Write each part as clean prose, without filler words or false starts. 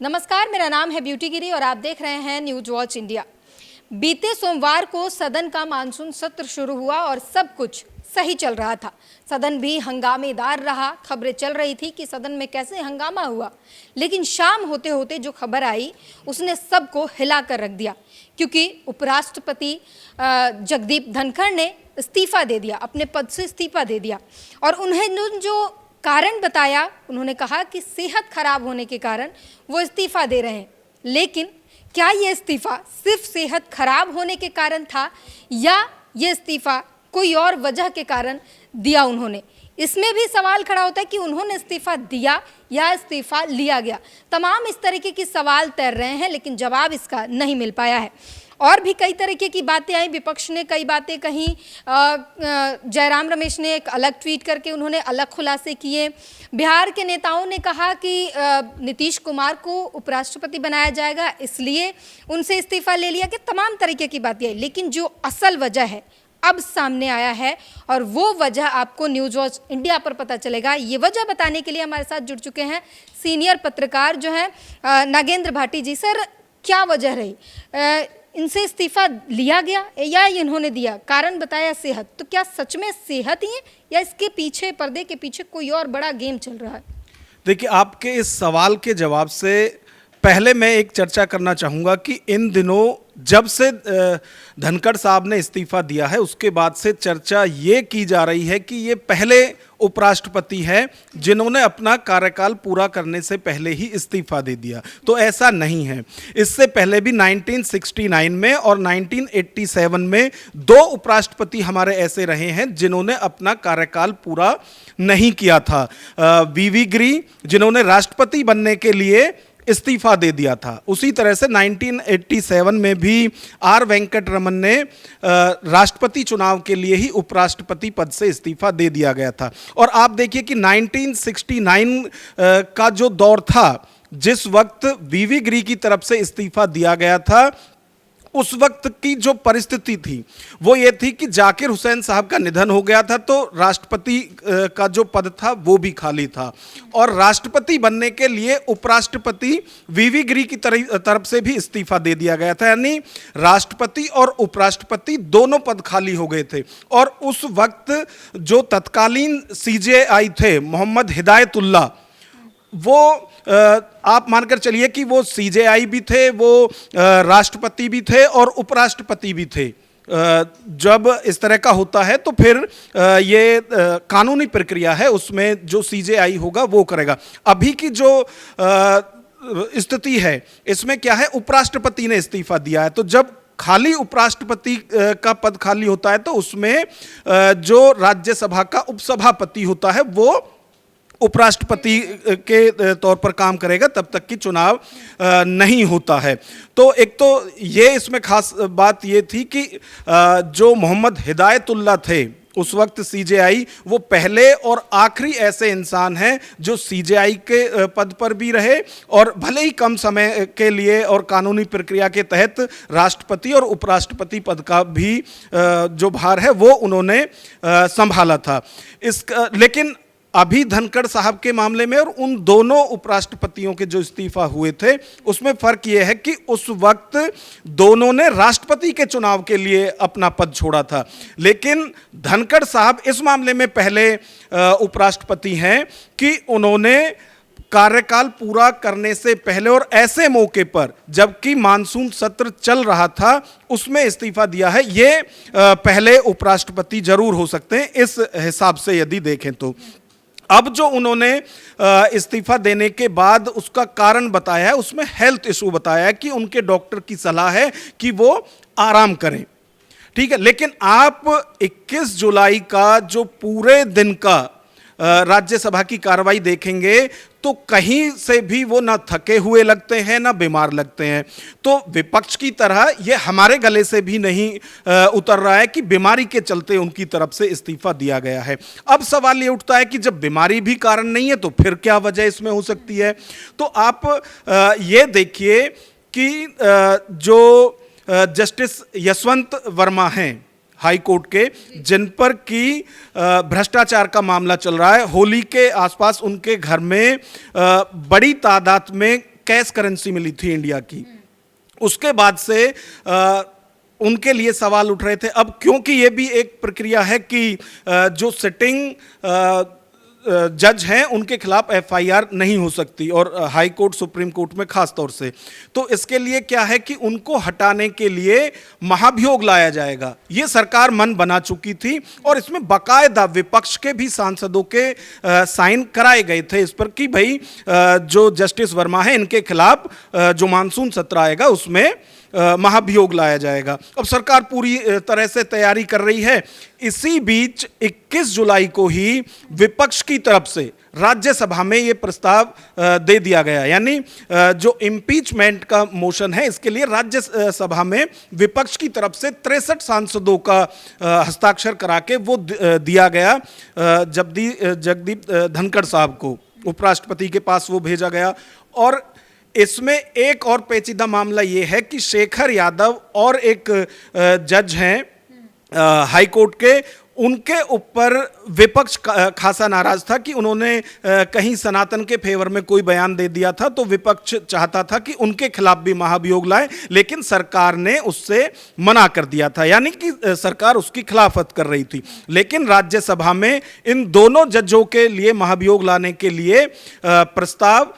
नमस्कार, मेरा नाम है ब्यूटी गिरी और आप देख रहे हैं न्यूज वॉच इंडिया। बीते सोमवार को सदन का मानसून सत्र शुरू हुआ और सब कुछ सही चल रहा था। सदन भी हंगामेदार रहा। खबरें चल रही थी कि सदन में कैसे हंगामा हुआ, लेकिन शाम होते होते जो खबर आई उसने सबको हिला कर रख दिया, क्योंकि उपराष्ट्रपति जगदीप धनखड़ ने इस्तीफा दे दिया, अपने पद से इस्तीफा दे दिया। और उन्हें जो कारण बताया, उन्होंने कहा कि सेहत खराब होने के कारण वो इस्तीफा दे रहे हैं। लेकिन क्या ये इस्तीफा सिर्फ सेहत खराब होने के कारण था या ये इस्तीफा कोई और वजह के कारण दिया उन्होंने? इसमें भी सवाल खड़ा होता है कि उन्होंने इस्तीफा दिया या इस्तीफा लिया गया। तमाम इस तरीके के सवाल तैर रहे हैं, लेकिन जवाब इसका नहीं मिल पाया है। और भी कई तरीके की बातें आई, विपक्ष ने कई बातें कही। जयराम रमेश ने एक अलग ट्वीट करके उन्होंने अलग खुलासे किए। बिहार के नेताओं ने कहा कि नीतीश कुमार को उपराष्ट्रपति बनाया जाएगा, इसलिए उनसे इस्तीफा ले लिया। कि तमाम तरीके की बातें आई, लेकिन जो असल वजह है अब सामने आया है और वो वजह आपको न्यूज वॉच इंडिया पर पता चलेगा। ये वजह बताने के लिए हमारे साथ जुड़ चुके हैं सीनियर पत्रकार जो हैं नागेंद्र भाटी जी। सर, क्या वजह रही? इनसे इस्तीफा लिया गया या इन्होंने दिया? कारण बताया सेहत। तो क्या सच में सेहत ही है या इसके पीछे, पर्दे के पीछे कोई और बड़ा गेम चल रहा है? देखिए, आपके इस सवाल के जवाब से पहले मैं एक चर्चा करना चाहूँगा कि इन दिनों जब से धनखड़ साहब ने इस्तीफा दिया है, उसके बाद से चर्चा ये की जा रही है कि ये पहले उपराष्ट्रपति हैं जिन्होंने अपना कार्यकाल पूरा करने से पहले ही इस्तीफा दे दिया। तो ऐसा नहीं है। इससे पहले भी 1969 में और 1987 में दो उपराष्ट्रपति हमारे ऐसे रहे हैं जिन्होंने अपना कार्यकाल पूरा नहीं किया था। वीवी गिरी, जिन्होंने राष्ट्रपति बनने के लिए इस्तीफा दे दिया था। उसी तरह से 1987 में भी आर वेंकट रमन ने राष्ट्रपति चुनाव के लिए ही उपराष्ट्रपति पद से इस्तीफा दे दिया गया था। और आप देखिए कि 1969 का जो दौर था, जिस वक्त वीवी गिरी की तरफ से इस्तीफा दिया गया था, उस वक्त की जो परिस्थिति थी वो ये थी कि जाकिर हुसैन साहब का निधन हो गया था, तो राष्ट्रपति का जो पद था वो भी खाली था और राष्ट्रपति बनने के लिए उपराष्ट्रपति वीवी गिरी की तरफ से भी इस्तीफा दे दिया गया था। यानी राष्ट्रपति और उपराष्ट्रपति दोनों पद खाली हो गए थे। और उस वक्त जो तत्कालीन सीजेआई थे मोहम्मद हिदायतुल्लाह, वो आप मानकर चलिए कि वो सीजेआई भी थे, वो राष्ट्रपति भी थे और उपराष्ट्रपति भी थे। जब इस तरह का होता है तो फिर ये कानूनी प्रक्रिया है, उसमें जो सीजेआई होगा वो करेगा। अभी की जो स्थिति है इसमें क्या है, उपराष्ट्रपति ने इस्तीफा दिया है। तो जब खाली उपराष्ट्रपति का पद खाली होता है तो उसमें जो राज्यसभा का उपसभापति होता है वो उपराष्ट्रपति के तौर पर काम करेगा, तब तक कि चुनाव नहीं होता है। तो एक तो ये इसमें खास बात ये थी कि जो मोहम्मद हिदायतुल्लाह थे उस वक्त सीजेआई, वो पहले और आखिरी ऐसे इंसान हैं जो सीजेआई के पद पर भी रहे और भले ही कम समय के लिए और कानूनी प्रक्रिया के तहत राष्ट्रपति और उपराष्ट्रपति पद का भी जो भार है वो उन्होंने संभाला था। लेकिन अभी धनखड़ साहब के मामले में और उन दोनों उपराष्ट्रपतियों के जो इस्तीफा हुए थे उसमें फ़र्क ये है कि उस वक्त दोनों ने राष्ट्रपति के चुनाव के लिए अपना पद छोड़ा था, लेकिन धनखड़ साहब इस मामले में पहले उपराष्ट्रपति हैं कि उन्होंने कार्यकाल पूरा करने से पहले और ऐसे मौके पर जबकि मानसून सत्र चल रहा था उसमें इस्तीफा दिया है। ये पहले उपराष्ट्रपति जरूर हो सकते हैं इस हिसाब से यदि देखें तो। अब जो उन्होंने इस्तीफा देने के बाद उसका कारण बताया है, उसमें हेल्थ इशू बताया है कि उनके डॉक्टर की सलाह है कि वो आराम करें। ठीक है, लेकिन आप 21 जुलाई का जो पूरे दिन का राज्यसभा की कार्रवाई देखेंगे तो कहीं से भी वो ना थके हुए लगते हैं ना बीमार लगते हैं। तो विपक्ष की तरह ये हमारे गले से भी नहीं उतर रहा है कि बीमारी के चलते उनकी तरफ से इस्तीफा दिया गया है। अब सवाल ये उठता है कि जब बीमारी भी कारण नहीं है तो फिर क्या वजह इसमें हो सकती है? तो आप ये देखिए कि जो जस्टिस यशवंत वर्मा हैं हाई कोर्ट के, जिन पर की भ्रष्टाचार का मामला चल रहा है। होली के आसपास उनके घर में बड़ी तादाद में कैश करेंसी मिली थी इंडिया की, उसके बाद से उनके लिए सवाल उठ रहे थे। अब क्योंकि ये भी एक प्रक्रिया है कि जो सिटिंग जज हैं उनके खिलाफ एफआईआर नहीं हो सकती, और हाई कोर्ट सुप्रीम कोर्ट में खास तौर से, तो इसके लिए क्या है कि उनको हटाने के लिए महाभियोग लाया जाएगा। ये सरकार मन बना चुकी थी और इसमें बाकायदा विपक्ष के भी सांसदों के साइन कराए गए थे इस पर कि भाई जो जस्टिस वर्मा है इनके खिलाफ जो मानसून सत्र आएगा उसमें महाभियोग लाया जाएगा। अब सरकार पूरी तरह से तैयारी कर रही है। इसी बीच 21 जुलाई को ही विपक्ष की तरफ से राज्यसभा में ये प्रस्ताव दे दिया गया, यानी जो इम्पीचमेंट का मोशन है इसके लिए राज्यसभा में विपक्ष की तरफ से 63 सांसदों का हस्ताक्षर करा के वो दिया गया जगदीप धनखड़ साहब को, उपराष्ट्रपति के पास वो भेजा गया। और इसमें एक और पेचीदा मामला ये है कि शेखर यादव और एक जज हैं हाई कोर्ट के, उनके ऊपर विपक्ष खासा नाराज था कि उन्होंने कहीं सनातन के फेवर में कोई बयान दे दिया था, तो विपक्ष चाहता था कि उनके खिलाफ भी महाभियोग लाए, लेकिन सरकार ने उससे मना कर दिया था, यानी कि सरकार उसकी खिलाफत कर रही थी। लेकिन राज्यसभा में इन दोनों जजों के लिए महाभियोग लाने के लिए प्रस्ताव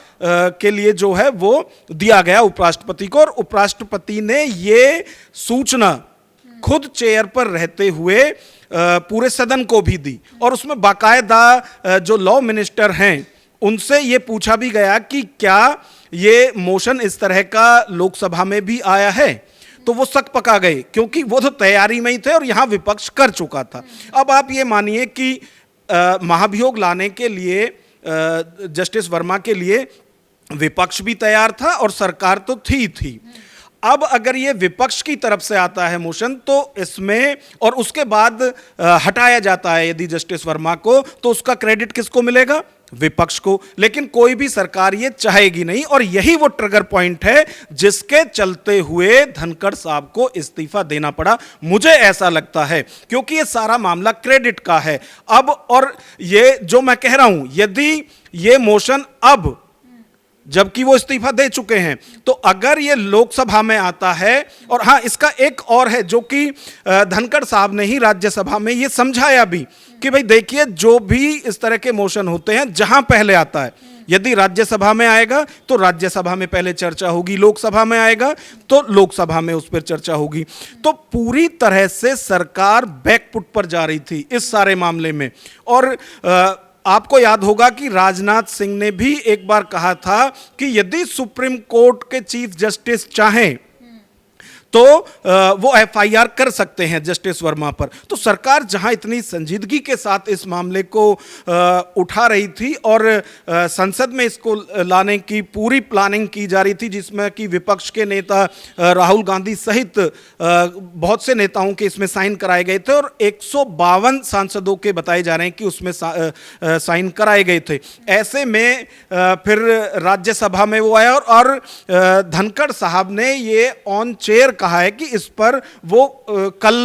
के लिए जो है वो दिया गया उपराष्ट्रपति को, और उपराष्ट्रपति ने ये सूचना खुद चेयर पर रहते हुए पूरे सदन को भी दी, और उसमें बाकायदा जो लॉ मिनिस्टर हैं उनसे ये पूछा भी गया कि क्या ये मोशन इस तरह का लोकसभा में भी आया है, तो वो सक पका गए क्योंकि वो तो तैयारी में ही थे और यहां विपक्ष कर चुका था। अब आप ये मानिए कि महाभियोग लाने के लिए जस्टिस वर्मा के लिए विपक्ष भी तैयार था और सरकार तो थी। अब अगर ये विपक्ष की तरफ से आता है मोशन तो इसमें, और उसके बाद हटाया जाता है यदि जस्टिस वर्मा को, तो उसका क्रेडिट किसको मिलेगा? विपक्ष को। लेकिन कोई भी सरकार ये चाहेगी नहीं, और यही वो ट्रिगर पॉइंट है जिसके चलते हुए धनखड़ साहब को इस्तीफा देना पड़ा, मुझे ऐसा लगता है, क्योंकि ये सारा मामला क्रेडिट का है। अब और ये जो मैं कह रहा हूं, यदि ये मोशन अब, जबकि वो इस्तीफा दे चुके हैं, तो अगर ये लोकसभा में आता है, और हाँ इसका एक और है जो कि धनखड़ साहब ने ही राज्यसभा में ये समझाया भी कि भाई देखिए जो भी इस तरह के मोशन होते हैं जहां पहले आता है, यदि राज्यसभा में आएगा तो राज्यसभा में पहले चर्चा होगी, लोकसभा में आएगा तो लोकसभा में उस पर चर्चा होगी। तो पूरी तरह से सरकार बैकफुट पर जा रही थी इस सारे मामले में। और आपको याद होगा कि राजनाथ सिंह ने भी एक बार कहा था कि यदि सुप्रीम कोर्ट के चीफ जस्टिस चाहें तो वो एफआईआर कर सकते हैं जस्टिस वर्मा पर। तो सरकार जहां इतनी संजीदगी के साथ इस मामले को उठा रही थी और संसद में इसको लाने की पूरी प्लानिंग की जा रही थी, जिसमें कि विपक्ष के नेता राहुल गांधी सहित बहुत से नेताओं के इसमें साइन कराए गए थे, और 152 सांसदों के बताए जा रहे हैं कि उसमें साइन कराए गए थे। ऐसे में फिर राज्यसभा में वो आया, और धनखड़ साहब ने ये ऑन चेयर कहा है कि इस पर वो कल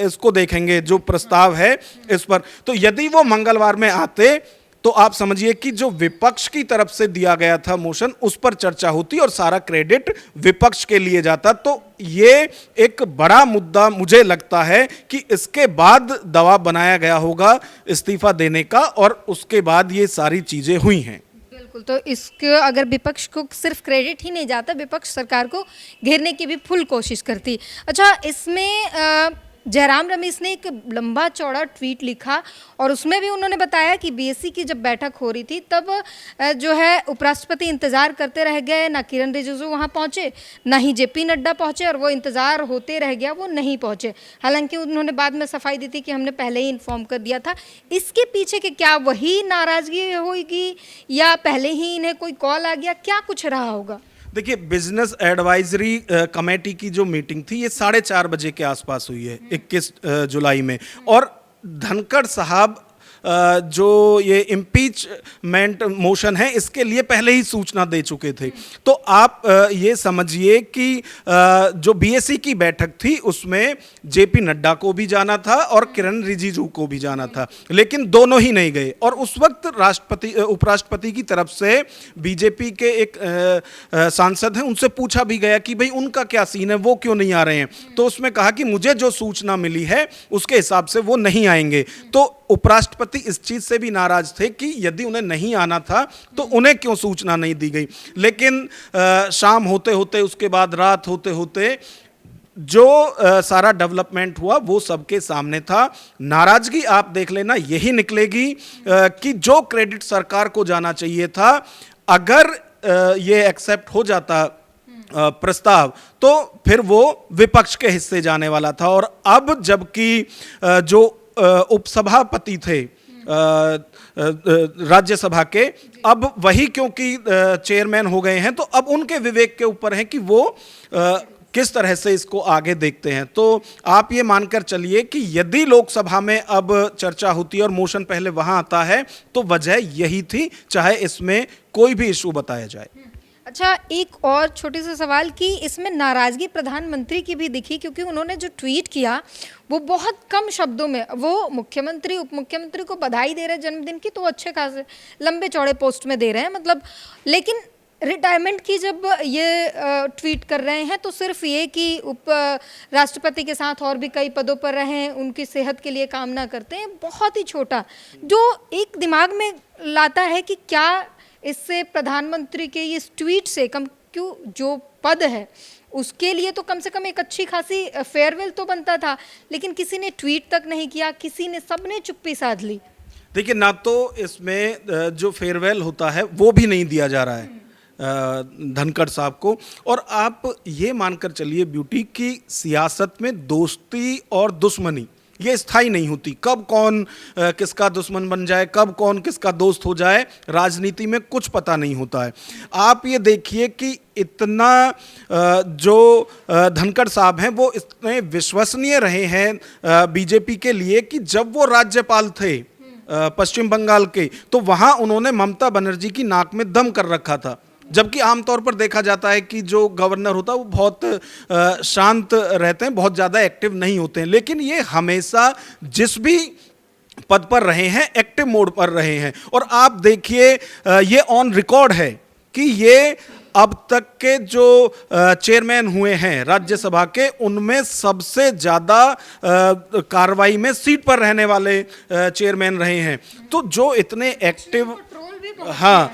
इसको देखेंगे जो प्रस्ताव है इस पर। तो यदि वो मंगलवार में आते तो आप समझिए कि जो विपक्ष की तरफ से दिया गया था मोशन उस पर चर्चा होती और सारा क्रेडिट विपक्ष के लिए जाता। तो ये एक बड़ा मुद्दा मुझे लगता है कि इसके बाद दबाव बनाया गया होगा इस्तीफा देने का, और उसके बाद ये सारी चीजें हुई हैं। तो इसके अगर विपक्ष को सिर्फ क्रेडिट ही नहीं जाता, विपक्ष सरकार को घेरने की भी फुल कोशिश करती। अच्छा, इसमें जयराम रमेश ने एक लंबा चौड़ा ट्वीट लिखा और उसमें भी उन्होंने बताया कि बीएससी की जब बैठक हो रही थी तब जो है उपराष्ट्रपति इंतज़ार करते रह गए, ना किरण रिजिजू वहाँ पहुँचे, ना ही जेपी नड्डा पहुँचे, और वो इंतज़ार होते रह गया, वो नहीं पहुँचे। हालांकि उन्होंने बाद में सफाई दी थी कि हमने पहले ही इन्फॉर्म कर दिया था। इसके पीछे के क्या वही नाराज़गी होगी या पहले ही इन्हें कोई कॉल आ गया, क्या कुछ रहा होगा? देखिए, बिजनेस एडवाइजरी कमेटी की जो मीटिंग थी ये 4:30 बजे के आसपास हुई है 21 जुलाई में, और धनखड़ साहब जो ये इम्पीचमेंट मोशन है इसके लिए पहले ही सूचना दे चुके थे। तो आप ये समझिए कि जो बीएससी की बैठक थी उसमें जेपी नड्डा को भी जाना था और किरण रिजिजू को भी जाना था, लेकिन दोनों ही नहीं गए। और उस वक्त राष्ट्रपति उपराष्ट्रपति की तरफ से बीजेपी के एक सांसद हैं, उनसे पूछा भी गया कि भाई उनका क्या सीन है, वो क्यों नहीं आ रहे हैं। तो उसमें कहा कि मुझे जो सूचना मिली है उसके हिसाब से वो नहीं आएंगे। तो उपराष्ट्रपति इस चीज से भी नाराज थे कि यदि उन्हें नहीं आना था तो उन्हें क्यों सूचना नहीं दी गई। लेकिन शाम होते होते, उसके बाद रात होते होते जो सारा डेवलपमेंट हुआ वो सबके सामने था। नाराजगी आप देख लेना यही निकलेगी कि जो क्रेडिट सरकार को जाना चाहिए था, अगर ये एक्सेप्ट हो जाता प्रस्ताव तो फिर वो विपक्ष के हिस्से जाने वाला था। और अब जबकि जो उपसभापति थे राज्यसभा के, अब वही क्योंकि चेयरमैन हो गए हैं, तो अब उनके विवेक के ऊपर है कि वो किस तरह से इसको आगे देखते हैं। तो आप ये मानकर चलिए कि यदि लोकसभा में अब चर्चा होती है और मोशन पहले वहां आता है तो वजह यही थी, चाहे इसमें कोई भी इशू बताया जाए। अच्छा, एक और छोटी सा सवाल कि इसमें नाराजगी प्रधानमंत्री की भी दिखी, क्योंकि उन्होंने जो ट्वीट किया वो बहुत कम शब्दों में, वो मुख्यमंत्री उप मुख्यमंत्री को बधाई दे रहे हैं जन्मदिन की, तो अच्छे खासे लंबे चौड़े पोस्ट में दे रहे हैं मतलब, लेकिन रिटायरमेंट की जब ये ट्वीट कर रहे हैं तो सिर्फ ये कि उप राष्ट्रपति के साथ और भी कई पदों पर रहे हैं, उनकी सेहत के लिए कामना करते हैं, बहुत ही छोटा, जो एक दिमाग में लाता है कि क्या इससे प्रधानमंत्री के इस ट्वीट से कम क्यों, जो पद है उसके लिए तो कम से कम एक अच्छी खासी फेयरवेल तो बनता था, लेकिन किसी ने ट्वीट तक नहीं किया, किसी ने, सबने चुप्पी साध ली। देखिए, ना तो इसमें जो फेयरवेल होता है वो भी नहीं दिया जा रहा है धनखड़ साहब को। और आप ये मानकर चलिए ब्यूटी की सियासत में दोस्ती और दुश्मनी ये स्थायी नहीं होती। कब कौन किसका दुश्मन बन जाए, कब कौन किसका दोस्त हो जाए, राजनीति में कुछ पता नहीं होता है। आप ये देखिए कि इतना जो धनखड़ साहब हैं वो इतने विश्वसनीय रहे हैं बीजेपी के लिए कि जब वो राज्यपाल थे पश्चिम बंगाल के, तो वहाँ उन्होंने ममता बनर्जी की नाक में दम कर रखा था। जबकि आमतौर पर देखा जाता है कि जो गवर्नर होता है वो बहुत शांत रहते हैं, बहुत ज़्यादा एक्टिव नहीं होते हैं, लेकिन ये हमेशा जिस भी पद पर रहे हैं एक्टिव मोड पर रहे हैं। और आप देखिए ये ऑन रिकॉर्ड है कि ये अब तक के जो चेयरमैन हुए हैं राज्यसभा के, उनमें सबसे ज़्यादा कार्रवाई में सीट पर रहने वाले चेयरमैन रहे हैं। तो जो इतने एक्टिव, हाँ,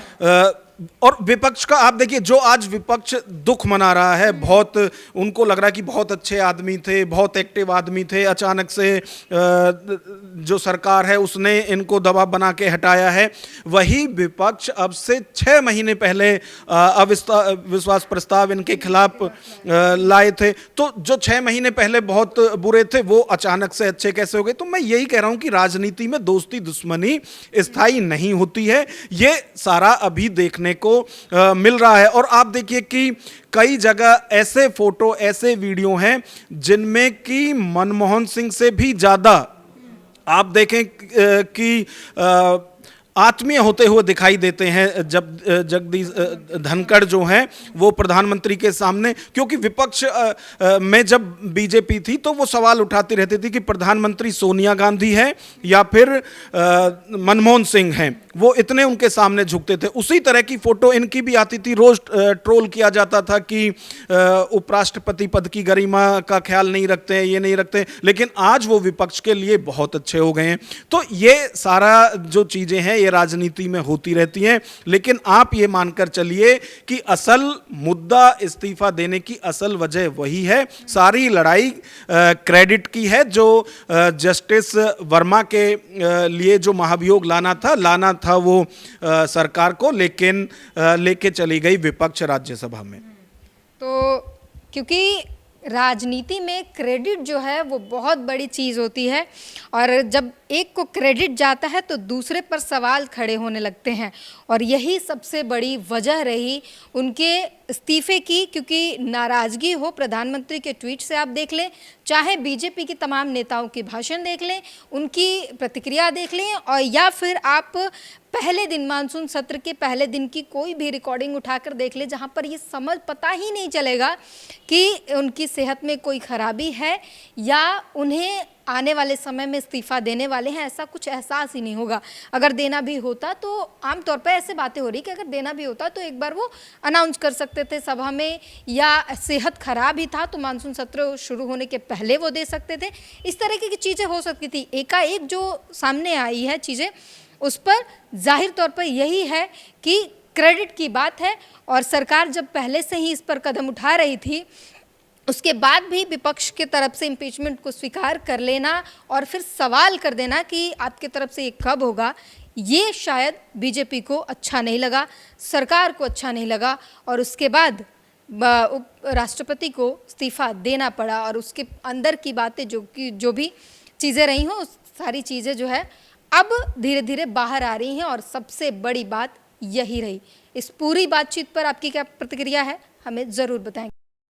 और विपक्ष का आप देखिए, जो आज विपक्ष दुख मना रहा है, बहुत उनको लग रहा है कि बहुत अच्छे आदमी थे, बहुत एक्टिव आदमी थे, अचानक से जो सरकार है उसने इनको दबाव बना के हटाया है। वही विपक्ष अब से 6 महीने पहले अविश्वास प्रस्ताव इनके खिलाफ लाए थे। तो जो 6 महीने पहले बहुत बुरे थे वो अचानक से अच्छे कैसे हो गए। तो मैं यही कह रहा हूं कि राजनीति में दोस्ती दुश्मनी स्थायी नहीं होती है, ये सारा अभी देखने को मिल रहा है। और आप देखिए कि कई जगह ऐसे फोटो, ऐसे वीडियो हैं जिनमें कि मनमोहन सिंह से भी ज्यादा आप देखें कि आत्मीय होते हुए दिखाई देते हैं जब जगदीश धनखड़ जो हैं वो प्रधानमंत्री के सामने। क्योंकि विपक्ष में जब बीजेपी थी तो वो सवाल उठाती रहती थी कि प्रधानमंत्री सोनिया गांधी है या फिर मनमोहन सिंह हैं, वो इतने उनके सामने झुकते थे। उसी तरह की फोटो इनकी भी आती थी, रोज ट्रोल किया जाता था कि उपराष्ट्रपति पद की गरिमा का ख्याल नहीं रखते हैं, ये नहीं रखते, लेकिन आज वो विपक्ष के लिए बहुत अच्छे हो गए हैं। तो ये सारा जो चीज़ें हैं ये राजनीति में होती रहती हैं, लेकिन आप ये मानकर चलिए कि असल मुद्दा इस्तीफा देने की असल वजह वही है। सारी लड़ाई क्रेडिट की है, जो जस्टिस वर्मा के लिए जो महाभियोग लाना था वो सरकार को, लेकिन लेके चली गई विपक्ष राज्यसभा में। तो क्योंकि राजनीति में क्रेडिट जो है वो बहुत बड़ी चीज़ होती है, और जब एक को क्रेडिट जाता है तो दूसरे पर सवाल खड़े होने लगते हैं और यही सबसे बड़ी वजह रही उनके इस्तीफे की, क्योंकि नाराज़गी हो प्रधानमंत्री के ट्वीट से आप देख लें, चाहे बीजेपी के तमाम नेताओं की भाषण देख लें, उनकी प्रतिक्रिया देख लें, और या फिर आप पहले दिन मानसून सत्र के पहले दिन की कोई भी रिकॉर्डिंग उठाकर देख ले, जहां पर ये समझ पता ही नहीं चलेगा कि उनकी सेहत में कोई खराबी है या उन्हें आने वाले समय में इस्तीफा देने वाले हैं, ऐसा कुछ एहसास ही नहीं होगा। अगर देना भी होता तो आमतौर पर ऐसे बातें हो रही कि अगर देना भी होता तो एक बार वो अनाउंस कर सकते थे सभा में, या सेहत खराब ही था तो मानसून सत्र शुरू होने के पहले वो दे सकते थे। इस तरह की चीज़ें हो सकती थी। एकाएक जो सामने आई है चीज़ें, उस पर जाहिर तौर पर यही है कि क्रेडिट की बात है, और सरकार जब पहले से ही इस पर कदम उठा रही थी, उसके बाद भी विपक्ष के तरफ से इम्पीचमेंट को स्वीकार कर लेना और फिर सवाल कर देना कि आपके तरफ से ये कब होगा, ये शायद बीजेपी को अच्छा नहीं लगा, सरकार को अच्छा नहीं लगा, और उसके बाद राष्ट्रपति को इस्तीफा देना पड़ा। और उसके अंदर की बातें जो भी चीज़ें रही हों, सारी चीज़ें जो है अब धीरे धीरे बाहर आ रही हैं, और सबसे बड़ी बात यही रही। इस पूरी बातचीत पर आपकी क्या प्रतिक्रिया है, हमें ज़रूर बताएं।